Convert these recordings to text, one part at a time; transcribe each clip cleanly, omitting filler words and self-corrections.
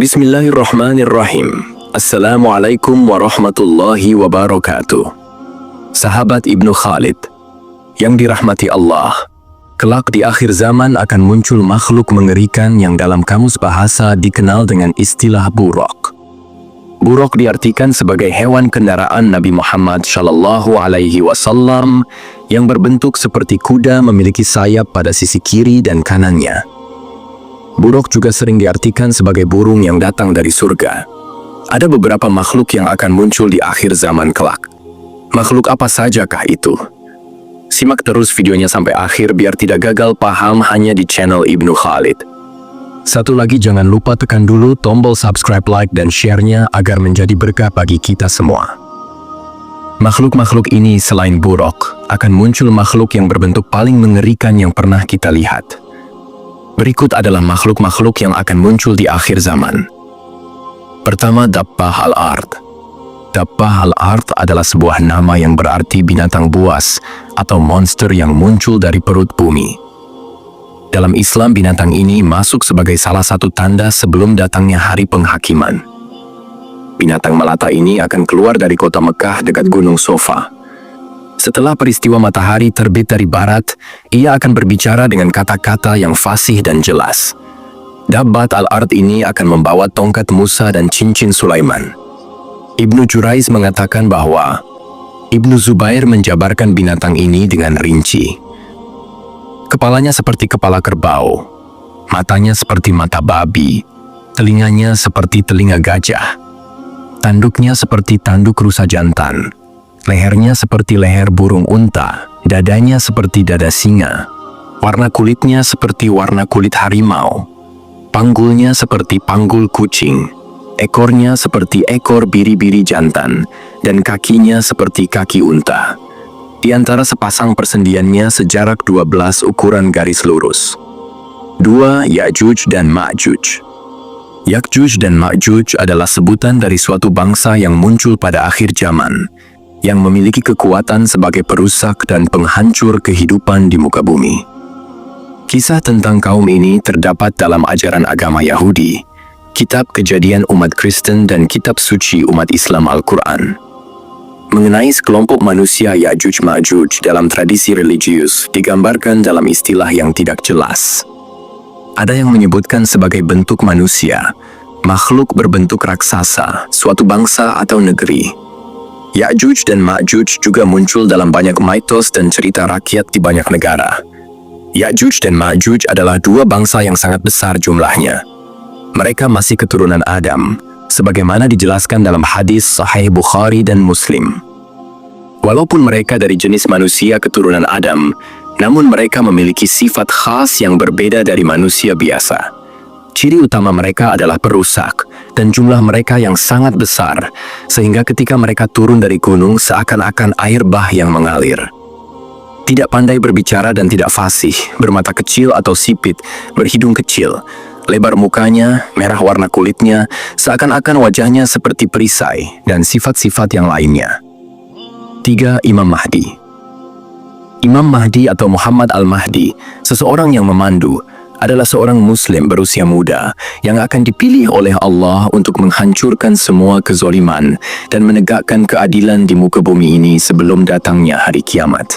Bismillahirrahmanirrahim. Assalamualaikum warahmatullahi wabarakatuh. Sahabat Ibnu Khalid yang dirahmati Allah, kelak di akhir zaman akan muncul makhluk mengerikan yang dalam kamus bahasa dikenal dengan istilah buraq. Buraq diartikan sebagai hewan kendaraan Nabi Muhammad SAW yang berbentuk seperti kuda memiliki sayap pada sisi kiri dan kanannya. Buraq juga sering diartikan sebagai burung yang datang dari surga. Ada beberapa makhluk yang akan muncul di akhir zaman kelak. Makhluk apa sajakah itu? Simak terus videonya sampai akhir biar tidak gagal paham hanya di channel Ibnu Khalid. Satu lagi, jangan lupa tekan dulu tombol subscribe, like, dan share-nya agar menjadi berkah bagi kita semua. Makhluk-makhluk ini selain buraq, akan muncul makhluk yang berbentuk paling mengerikan yang pernah kita lihat. Berikut adalah makhluk-makhluk yang akan muncul di akhir zaman. Pertama, Dabbah al-Ard. Dabbah al-Ard adalah sebuah nama yang berarti binatang buas atau monster yang muncul dari perut bumi. Dalam Islam, binatang ini masuk sebagai salah satu tanda sebelum datangnya hari penghakiman. Binatang melata ini akan keluar dari kota Mekah dekat Gunung Sofa. Setelah peristiwa matahari terbit dari barat, ia akan berbicara dengan kata-kata yang fasih dan jelas. Dabbat al-Ard ini akan membawa tongkat Musa dan cincin Sulaiman. Ibnu Juraiz mengatakan bahwa Ibnu Zubair menjabarkan binatang ini dengan rinci. Kepalanya seperti kepala kerbau, matanya seperti mata babi, telinganya seperti telinga gajah, tanduknya seperti tanduk rusa jantan, lehernya seperti leher burung unta, dadanya seperti dada singa, warna kulitnya seperti warna kulit harimau, panggulnya seperti panggul kucing, ekornya seperti ekor biri-biri jantan, dan kakinya seperti kaki unta. Di antara sepasang persendiannya sejarak 12 ukuran garis lurus. 2. Ya'juj dan Ma'juj. Ya'juj dan Ma'juj adalah sebutan dari suatu bangsa yang muncul pada akhir zaman, yang memiliki kekuatan sebagai perusak dan penghancur kehidupan di muka bumi. Kisah tentang kaum ini terdapat dalam ajaran agama Yahudi, Kitab Kejadian umat Kristen, dan Kitab Suci umat Islam Al-Quran. Mengenai sekelompok manusia Ya'juj Ma'juj dalam tradisi religius digambarkan dalam istilah yang tidak jelas. Ada yang menyebutkan sebagai bentuk manusia, makhluk berbentuk raksasa, suatu bangsa atau negeri. Ya'juj dan Ma'juj juga muncul dalam banyak mitos dan cerita rakyat di banyak negara. Ya'juj dan Ma'juj adalah dua bangsa yang sangat besar jumlahnya. Mereka masih keturunan Adam, sebagaimana dijelaskan dalam hadis Sahih Bukhari dan Muslim. Walaupun mereka dari jenis manusia keturunan Adam, namun mereka memiliki sifat khas yang berbeda dari manusia biasa. Ciri utama mereka adalah perusak, dan jumlah mereka yang sangat besar, sehingga ketika mereka turun dari gunung seakan-akan air bah yang mengalir. Tidak pandai berbicara dan tidak fasih, bermata kecil atau sipit, berhidung kecil, lebar mukanya, merah warna kulitnya, seakan-akan wajahnya seperti perisai, dan sifat-sifat yang lainnya. 3. Imam Mahdi. Imam Mahdi atau Muhammad Al-Mahdi, seseorang yang memandu, adalah seorang muslim berusia muda yang akan dipilih oleh Allah untuk menghancurkan semua kezoliman dan menegakkan keadilan di muka bumi ini sebelum datangnya hari kiamat.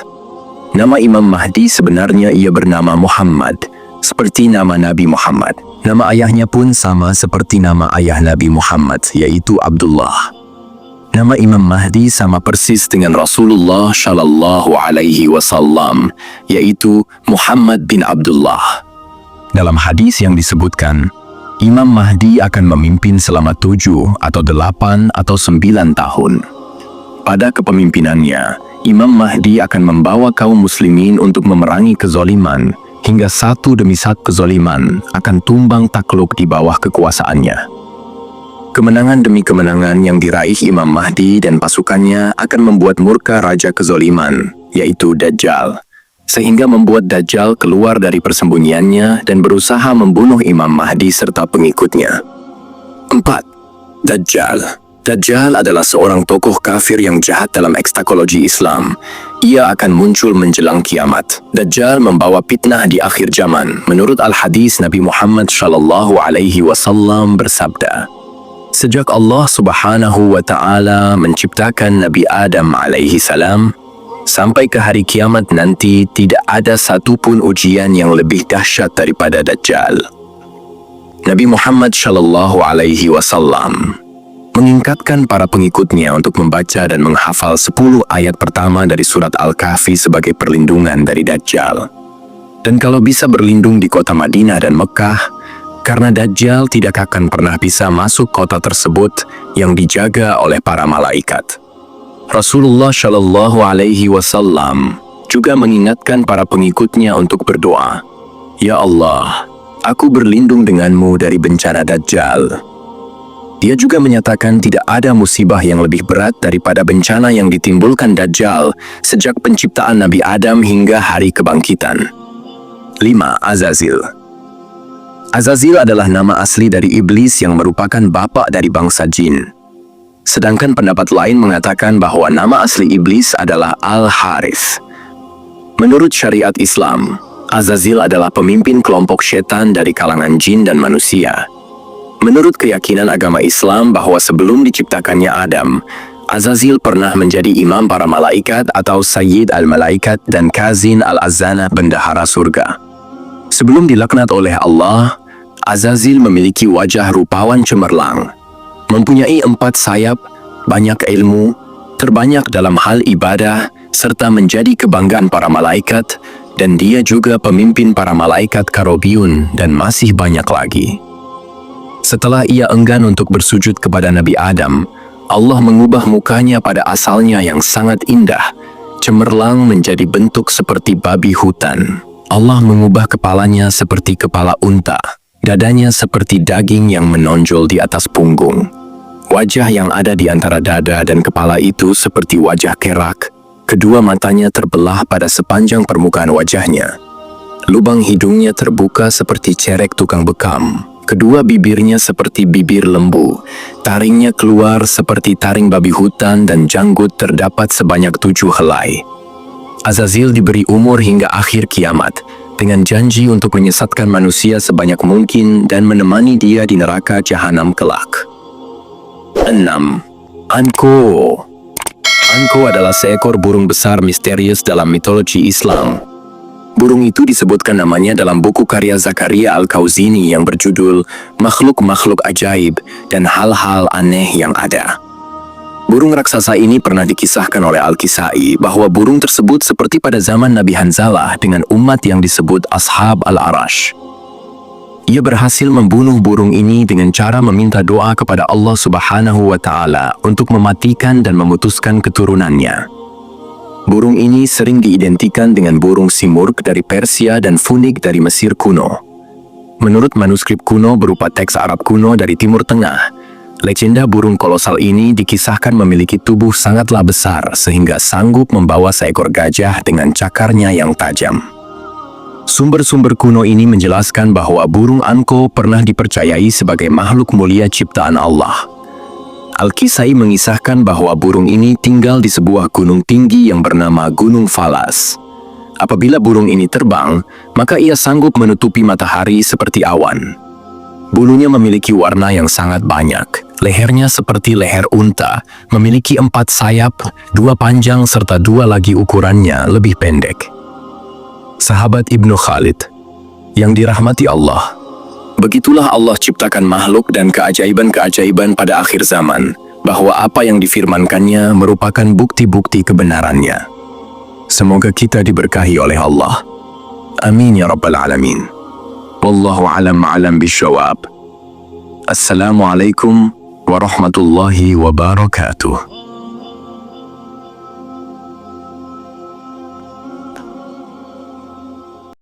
Nama Imam Mahdi sebenarnya ia bernama Muhammad, seperti nama Nabi Muhammad. Nama ayahnya pun sama seperti nama ayah Nabi Muhammad, yaitu Abdullah. Nama Imam Mahdi sama persis dengan Rasulullah Shallallahu Alaihi Wasallam, yaitu Muhammad bin Abdullah. Dalam hadis yang disebutkan, Imam Mahdi akan memimpin selama 7 atau 8 atau 9 tahun. Pada kepemimpinannya, Imam Mahdi akan membawa kaum muslimin untuk memerangi kezoliman, hingga satu demi satu kezoliman akan tumbang takluk di bawah kekuasaannya. Kemenangan demi kemenangan yang diraih Imam Mahdi dan pasukannya akan membuat murka raja kezoliman, yaitu Dajjal, sehingga membuat Dajjal keluar dari persembunyiannya dan berusaha membunuh Imam Mahdi serta pengikutnya. 4. Dajjal. Dajjal adalah seorang tokoh kafir yang jahat dalam ekstrakologi Islam. Ia akan muncul menjelang kiamat. Dajjal membawa fitnah di akhir zaman. Menurut al-hadis, Nabi Muhammad SAW bersabda, sejak Allah Subhanahu wa Ta'ala menciptakan Nabi Adam alaihi salam sampai ke hari kiamat nanti, tidak ada satupun ujian yang lebih dahsyat daripada Dajjal. Nabi Muhammad SAW mengingatkan para pengikutnya untuk membaca dan menghafal 10 ayat pertama dari surat Al-Kahfi sebagai perlindungan dari Dajjal. Dan kalau bisa berlindung di kota Madinah dan Mekah, karena Dajjal tidak akan pernah bisa masuk kota tersebut yang dijaga oleh para malaikat. Rasulullah Shallallahu Alaihi Wasallam juga mengingatkan para pengikutnya untuk berdoa, "Ya Allah, aku berlindung denganmu dari bencana Dajjal." Dia juga menyatakan tidak ada musibah yang lebih berat daripada bencana yang ditimbulkan Dajjal sejak penciptaan Nabi Adam hingga hari kebangkitan. 5. Azazil. Azazil adalah nama asli dari iblis yang merupakan bapak dari bangsa jin. Sedangkan pendapat lain mengatakan bahwa nama asli iblis adalah Al-Harith. Menurut syariat Islam, Azazil adalah pemimpin kelompok setan dari kalangan jin dan manusia. Menurut keyakinan agama Islam bahwa sebelum diciptakannya Adam, Azazil pernah menjadi imam para malaikat atau Sayyid al-Malaikat dan Kazin al-Azana, bendahara surga. Sebelum dilaknat oleh Allah, Azazil memiliki wajah rupawan cemerlang, mempunyai 4 sayap, banyak ilmu, terbanyak dalam hal ibadah, serta menjadi kebanggaan para malaikat, dan dia juga pemimpin para malaikat Karobiyun dan masih banyak lagi. Setelah ia enggan untuk bersujud kepada Nabi Adam, Allah mengubah mukanya pada asalnya yang sangat indah, cemerlang menjadi bentuk seperti babi hutan. Allah mengubah kepalanya seperti kepala unta, dadanya seperti daging yang menonjol di atas punggung. Wajah yang ada di antara dada dan kepala itu seperti wajah kerak, kedua matanya terbelah pada sepanjang permukaan wajahnya. Lubang hidungnya terbuka seperti cerek tukang bekam. Kedua bibirnya seperti bibir lembu, taringnya keluar seperti taring babi hutan, dan janggut terdapat sebanyak 7 helai. Azazil diberi umur hingga akhir kiamat, dengan janji untuk menyesatkan manusia sebanyak mungkin dan menemani dia di neraka jahanam kelak. 6. Anko. Anko adalah seekor burung besar misterius dalam mitologi Islam. Burung itu disebutkan namanya dalam buku karya Zakaria Al-Kauzini yang berjudul Makhluk-Makhluk Ajaib dan Hal-Hal Aneh yang Ada. Burung raksasa ini pernah dikisahkan oleh Al-Kisai bahwa burung tersebut seperti pada zaman Nabi Hanzalah dengan umat yang disebut Ashab Al-Arash. Ia berhasil membunuh burung ini dengan cara meminta doa kepada Allah Subhanahu wa Ta'ala untuk mematikan dan memutuskan keturunannya. Burung ini sering diidentikan dengan burung Simurg dari Persia dan Funik dari Mesir kuno. Menurut manuskrip kuno berupa teks Arab kuno dari Timur Tengah, legenda burung kolosal ini dikisahkan memiliki tubuh sangatlah besar sehingga sanggup membawa seekor gajah dengan cakarnya yang tajam. Sumber-sumber kuno ini menjelaskan bahwa burung Anko pernah dipercayai sebagai makhluk mulia ciptaan Allah. Al-Kisai mengisahkan bahwa burung ini tinggal di sebuah gunung tinggi yang bernama Gunung Falas. Apabila burung ini terbang, maka ia sanggup menutupi matahari seperti awan. Bulunya memiliki warna yang sangat banyak. Lehernya seperti leher unta, memiliki 4 sayap, 2 panjang serta 2 lagi ukurannya lebih pendek. Sahabat Ibnu Khalid yang dirahmati Allah, begitulah Allah ciptakan makhluk dan keajaiban-keajaiban pada akhir zaman, bahwa apa yang difirmankannya merupakan bukti-bukti kebenarannya. Semoga kita diberkahi oleh Allah. Amin ya Rabbal Alamin. Wallahu a'lam bishawab. Assalamualaikum warahmatullahi wabarakatuh.